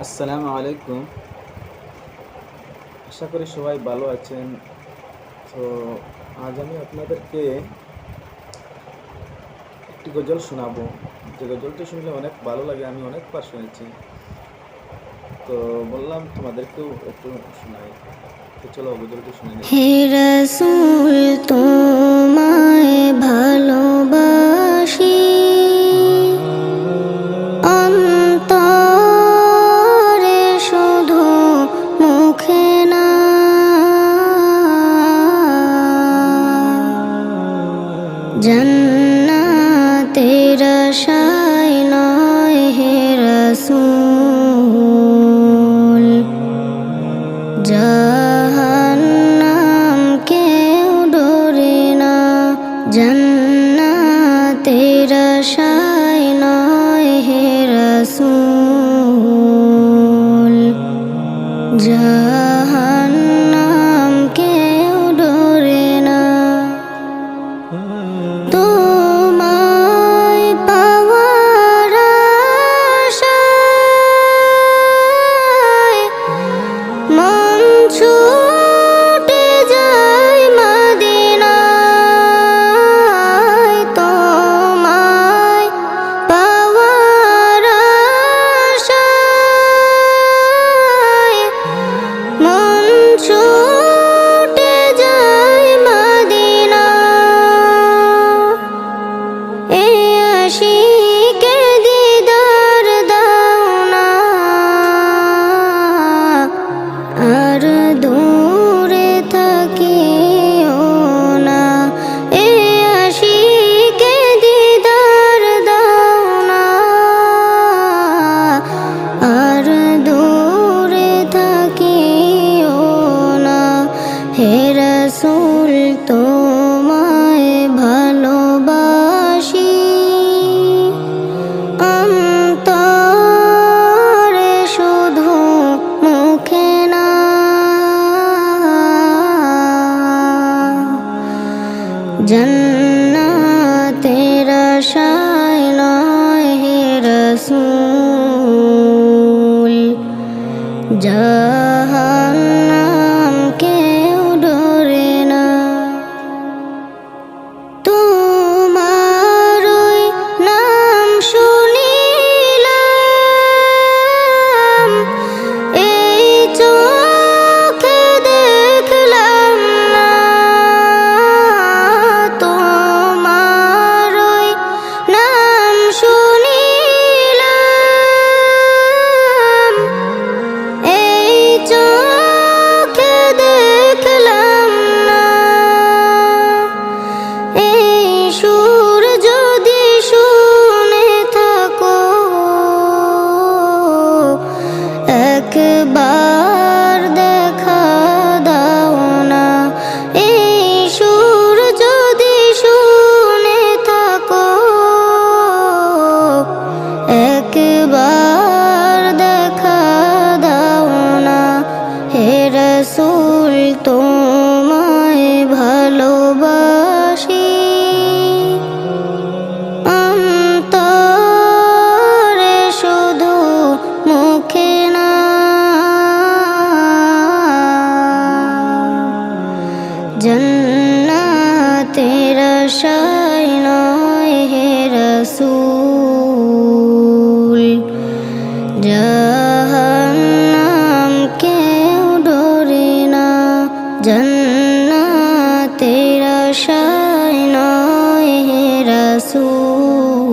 আসসালামু আলাইকুম। আশা করি সবাই ভালো আছেন। তো আজ আমি আপনাদেরকে একটি গজল শোনাবো। যে গজলটি শুনলে অনেক ভালো লাগে, আমি অনেকবার শুনেছি। তো বললাম তোমাদেরকেও একটু শোনাই। তো চলো গজলটি শুনে নেই। হে রাসূল তোমায় ভালোবাসি অন্তরে শুধু মুখে না জান্নাতের আশায় নয় হে রাসূল জাহান্নাম কেউ ডরে না জান্নাতের আশায় নয় হে রাসূল জাহান্নাম কেউ ডরে না তোমায় পাওয়ার আশায় মন ছুটে যায় মদিনায় তোমায় পাওয়ার আশায় মন ছুটে যায় মদিনা এ আশিকে দিদার দাও না আর দূরে থাকিও না এ আশিকে দিদার দাও না আর দূরে থাকিও না হে রাসূল তোমায় ভালোবাসি অন্তরে শুধু মুখে না জান্নাতের আশায় নয় হে রাসূল জাহান্নাম কেউ ডরে না তোমার ওই নাম শুনিলাম এই চোখে দেখলাম না তোমার ওই নাম শুনিলাম এই চোখে দেখলাম না এই সুর যদি শুনে থাকো একবার দেখা দাও না এই সুর যদি শুনে থাকো একবার দেখা দাও না হে রাসূল তোমায় ভালোবাসি অন্তরে শুধু মুখে না জান্নাতের আশায় নয় হে রাসূল জাহান্নাম কেউ ডরে না জান্নাতের আশায় নয় হে রাসূল